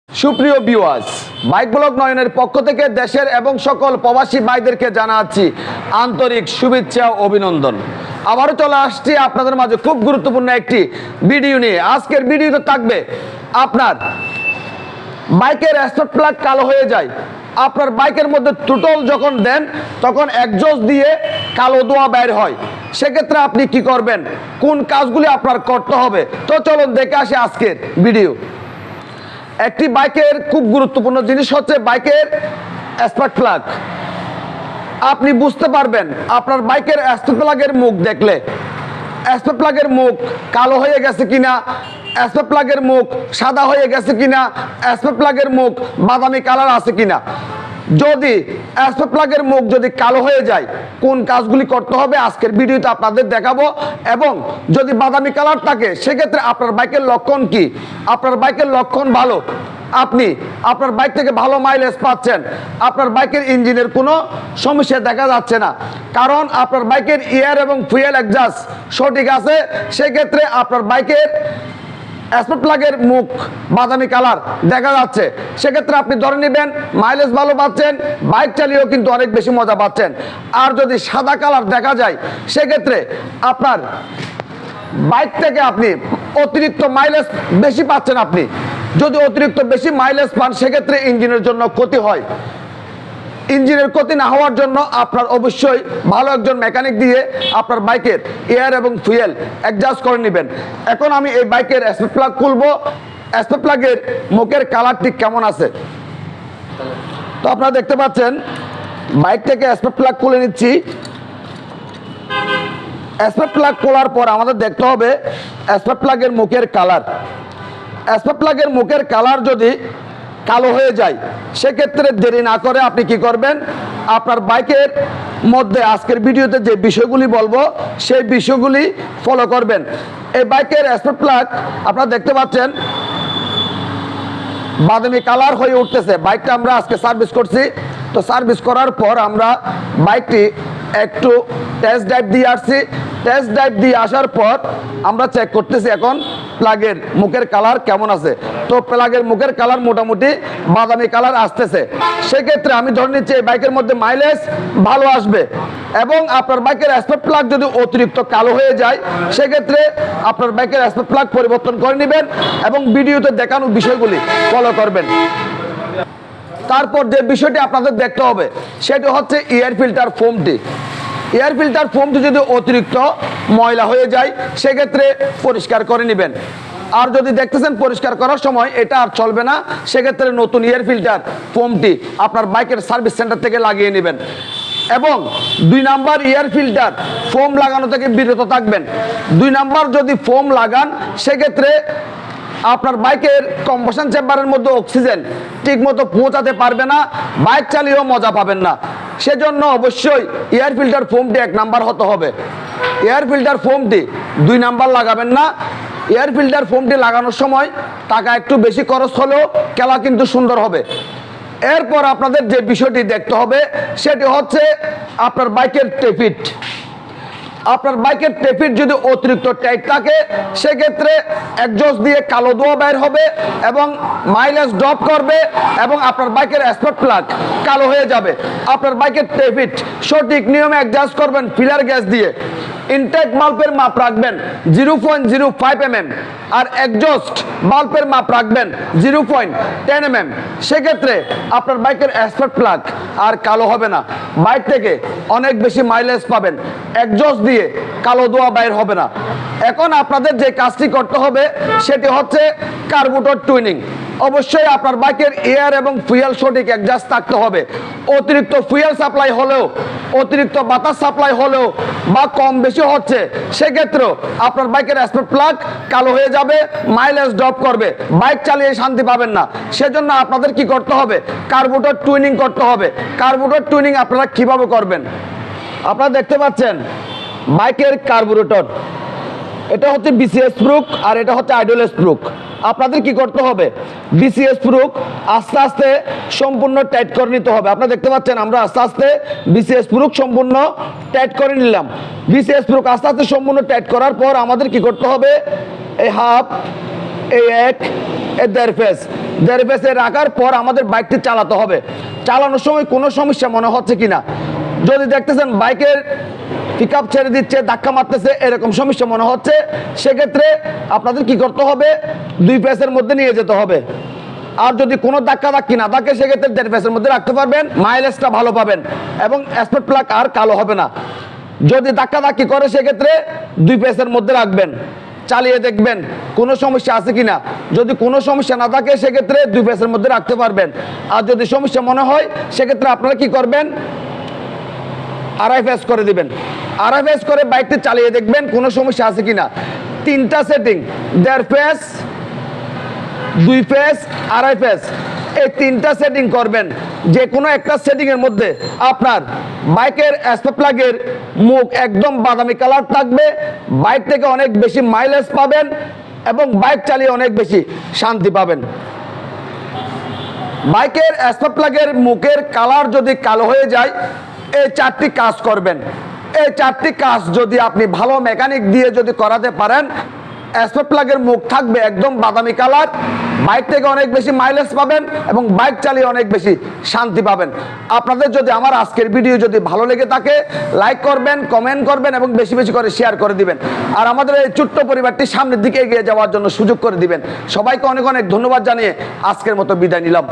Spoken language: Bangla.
সুপ্রিয় ভিউয়ার্স, বাইক ব্লগ নয়নের পক্ষ থেকে দেশের এবং সকল প্রবাসী ভাইদেরকে জানাচ্ছি আন্তরিক শুভেচ্ছা ও অভিনন্দন। আবারও চলে আসছি আপনাদের মাঝে খুব গুরুত্বপূর্ণ একটি ভিডিও নিয়ে। আজকের ভিডিওতে থাকবে আপনার বাইকের স্পট প্লাগ কালো হয়ে যায়, আপনার বাইকের মধ্যে টুটল যখন দেন তখন একজস্ট দিয়ে কালো ধোঁয়া বের হয়, সেক্ষেত্রে আপনি কি করবেন, কোন কাজগুলি আপনার করতে হবে। তো চলুন দেখে আসি আজকের ভিডিও। একটি বাইকের খুব গুরুত্বপূর্ণ জিনিস হচ্ছে বাইকের স্পার্ক প্লাগ। আপনি বুঝতে পারবেন আপনার বাইকের স্পার্ক প্লাগের মুখ দেখলে, স্পার্ক প্লাগের মুখ কালো হয়ে গেছে কিনা, স্পার্ক প্লাগের মুখ সাদা হয়ে গেছে কিনা, স্পার্ক প্লাগের মুখ বাদামি কালার আছে কিনা। যদি স্পার্ক প্লাগের মুখ যদি কালো হয়ে যায়, কোন কাজগুলি করতে হবে আজকের ভিডিওতে আপনাদের দেখাবো। এবং যদি বাদামি কালার থাকে সেক্ষেত্রে আপনার বাইকের লক্ষণ কি। আপনার বাইকের লক্ষণ ভালো, আপনি আপনার বাইক থেকে ভালো মাইলেজ পাচ্ছেন, আপনার বাইকের ইঞ্জিনের কোনো সমস্যা দেখা যাচ্ছে না, কারণ আপনার বাইকের এয়ার এবং ফুয়েল এক্সজস্ট সঠিক আছে, সেক্ষেত্রে আপনার বাইকের স্পার্ক প্লাগের মুখ বাদামি কালার দেখা যাচ্ছে, সেক্ষেত্রে আপনি ধরে নেবেন মাইলেজ ভালো পাচ্ছেন, বাইক চালিয়েও কিন্তু অনেক বেশি মজা পাচ্ছেন। আর যদি সাদা কালার দেখা যায় সেক্ষেত্রে আপনার বাইক থেকে আপনি অতিরিক্ত মাইলেজ বেশি পাচ্ছেন। আপনি যদি অতিরিক্ত বেশি মাইলেজ পান সেক্ষেত্রে ইঞ্জিনের জন্য ক্ষতি হয়। ইঞ্জিনের ক্ষতি না হওয়ার জন্য আপনার অবশ্যই ভালো একজন মেকানিক দিয়ে আপনার বাইকের এয়ার এবং ফুয়েল অ্যাডজাস্ট করে নেবেন। এখন আমি এই বাইকের স্পার্ক প্লাগ খুলবো, স্পার্ক প্লাগের মুখের কালারটি কেমন আছে। তো আপনারা দেখতে পাচ্ছেন বাইক থেকে স্পার্ক প্লাগ খুলে নিচ্ছি। স্পার্ক প্লাগ খোলার পর আমাদের দেখতে হবে স্পার্ক প্লাগের মুখের কালার। স্পার্ক প্লাগের মুখের কালার যদি কালো হয়ে যায় সেক্ষেত্রে দেরি না করে আপনি কি করবেন, আপনার বাইকের মধ্যে আজকের ভিডিওতে যে বিষয়গুলি বলবো সেই বিষয়গুলি ফলো করবেন। এই বাইকের স্পার্ক প্লাগ আপনারা দেখতে পাচ্ছেন বাদামি কালার হয়ে উঠতেছে। বাইকটা আমরা আজকে সার্ভিস করছি, তো সার্ভিস করার পর আমরা বাইকটি একটু টেস্ট ড্রাইভ দিয়ে আসছি। টেস্ট ড্রাইভ দিয়ে আসার পর আমরা চেক করতেছি এখন প্লাগের মুখের কালার কেমন আছে। তো প্লাগের মুখের কালার মোটামুটি বাদামি কালার আসতেছে, সেক্ষেত্রে আমি ধরে নিচ্ছি এই বাইকের মধ্যে মাইলেজ ভালো আসবে। এবং আপনার বাইকের স্পার্ক প্লাগ যদি অতিরিক্ত কালো হয়ে যায় সেক্ষেত্রে আপনার বাইকের স্পার্ক প্লাগ পরিবর্তন করে নেবেন এবং ভিডিওতে দেখানো বিষয়গুলি ফলো করবেন। তারপর যে বিষয়টি আপনাদের দেখতে হবে সেটি হচ্ছে এয়ার ফিল্টার ফোমটি। এয়ার ফিল্টার ফোমটি যদি অতিরিক্ত ময়লা হয়ে যায় সেক্ষেত্রে পরিষ্কার করে নেবেন। আর যদি দেখতেছেন পরিষ্কার করার সময় এটা আর চলবে না, সেক্ষেত্রে নতুন এয়ার ফিল্টার ফোমটি আপনার বাইকের সার্ভিস সেন্টার থেকে লাগিয়ে নেবেন। এবং 2 নাম্বার এয়ার ফিল্টার ফোম লাগানো থেকে বিরত থাকবেন। 2 নাম্বার যদি ফোম লাগান সেক্ষেত্রে আপনার বাইকের কম্বাসন চেম্বারের মধ্যে অক্সিজেন ঠিকমতো পৌঁছাতে পারবে না, বাইক চালিয়েও মজা পাবেন না। সেজন্য অবশ্যই এয়ার ফিল্টার ফোমটি 1 নাম্বার হতে হবে। এয়ার ফিল্টার ফোমটি 2 নাম্বার লাগাবেন না। এয়ার ফিল্টার ফোমটি লাগানোর সময় টাকা একটু বেশি খরচ হলেও খেলা কিন্তু সুন্দর হবে। এরপর আপনাদের যে বিষয়টি দেখতে হবে সেটি হচ্ছে আপনার বাইকের টেপিট। আপনার বাইকের টেপিট যদি অতিরিক্ত টাইট থাকে সেক্ষেত্রে একজস্ট দিয়ে কালো ধোঁয়া বের হবে এবং মাইলেজ ড্রপ করবে এবং আপনার বাইকের স্পার্ক প্লাগ কালো হয়ে যাবে। আপনার বাইকের টেপিট সঠিক নিয়মে অ্যাডজাস্ট করবেন ফিলার গ্যাস দিয়ে। ইনটেক বাল্বের মাপ রাখবেন 0.05 mm আর এক্সজস্ট বাল্বের মাপ রাখবেন 0.10 mm। সেক্ষেত্রে আপনার বাইকের স্পার্ক প্লাগ আর কালো হবে না, বাইক থেকে অনেক বেশি মাইলেজ পাবেন, এক্সজস্ট দিয়ে কালো ধোঁয়া বাইর হবে না। এখন আপনাদের যে কাজটি করতে হবে সেটি হচ্ছে কার্বোরেটর টুইনিং। অবশ্যই আপনার বাইকের এয়ার এবং ফুয়েল সঠিক অ্যাডজাস্ট থাকতে হবে। অতিরিক্ত ফুয়েল সাপ্লাই হলেও, অতিরিক্ত বাতাস সাপ্লাই হলেও বা কম বেশি হচ্ছে সেক্ষেত্রেও আপনার বাইকের স্পার্ক প্লাগ কালো হয়ে যাবে, মাইলেজ ড্রপ করবে, বাইক চালিয়ে শান্তি পাবেন না। সেজন্য আপনাদের কি করতে হবে, কার্বোরেটর টুইনিং করতে হবে। কার্বোরেটর টুইনিং আপনারা কিভাবে করবেন, আপনারা দেখতে পাচ্ছেন বাইকের কার্বোরেটর, এটা হচ্ছে বিসিএস স্প্রুক আর এটা হচ্ছে আইডল স্প্রুক। আপনাদের কি করতে হবে, বিসিএস স্প্রুক আস্তে আস্তে সম্পূর্ণ টাইট করে নিতে হবে। আপনারা দেখতে পাচ্ছেন আমরা আস্তে আস্তে বিসিএস স্প্রুক সম্পূর্ণ টাইট করে নিলাম। বিসিএস স্প্রুক আস্তে আস্তে সম্পূর্ণ টাইট করার পর আমাদের কি করতে হবে, এই হাফ, এই 1, এই 1.5 ফেস দেড় পেসে রাখার পর আমাদের বাইকটি চালাতে হবে। চালানোর সময় কোনো সমস্যা মনে হচ্ছে কিনা, যদি দেখতেছেন বাইকের পিক আপ ছেড়ে দিচ্ছে, ধাক্কা মারতেছে, এরকম সমস্যা মনে হচ্ছে, সেক্ষেত্রে আপনাদের কি করতে হবে, 2 পেসের মধ্যে নিয়ে যেতে হবে। আর যদি কোনো ধাক্কা ধাক্কি না থাকে সেক্ষেত্রে দেড় পেসের মধ্যে রাখতে পারবেন, মাইলেজটা ভালো পাবেন এবং স্পট প্লাগ আর কালো হবে না। যদি ধাক্কা ধাক্কি করে সেক্ষেত্রে 2 পেসের মধ্যে রাখবেন, চালিয়ে দেখবেন কোনো সমস্যা আছে কিনা। যদি কোনো সমস্যা না থাকে সেক্ষেত্রে 2 পেসের মধ্যে রাখতে পারবেন। আর যদি সমস্যা মনে হয় সেক্ষেত্রে আপনারা কি করবেন, RFS করে দিবেন। RFS করে বাইকটি চালিয়ে দেখবেন কোনো সমস্যা আছে কিনা। 3টা সেটিং, দেড় পেস, 2 পেস, RFS, এই 3টা সেটিং করবেন। যে কোনো একটা সেটিং এর মধ্যে আপনার বাইকের স্পট প্লাগের মুখ একদম বাদামি কালার থাকবে, বাইক থেকে অনেক বেশি মাইলেজ পাবেন এবং বাইক চালিয়ে অনেক বেশি শান্তি পাবেন। বাইকের স্পট প্লাগের মুখের কালার যদি কালো হয়ে যায়, এই 4টি কাজ করবেন। এই 4টি কাজ যদি আপনি ভালো মেকানিক দিয়ে যদি করাতে পারেন, স্পট প্লাগের মুখ থাকবে একদম বাদামি কালার, বাইক থেকে অনেক বেশি মাইলেজ পাবেন এবং বাইক চালিয়ে অনেক বেশি শান্তি পাবেন। আপনাদের যদি আমার আজকের ভিডিও যদি ভালো লেগে থাকে, লাইক করবেন, কমেন্ট করবেন এবং বেশি বেশি করে শেয়ার করে দিবেন। আর আমাদের এই ছোট্ট পরিবারটি সামনের দিকে এগিয়ে যাওয়ার জন্য সুযোগ করে দিবেন। সবাইকে অনেক অনেক ধন্যবাদ জানিয়ে আজকের মতো বিদায় নিলাম।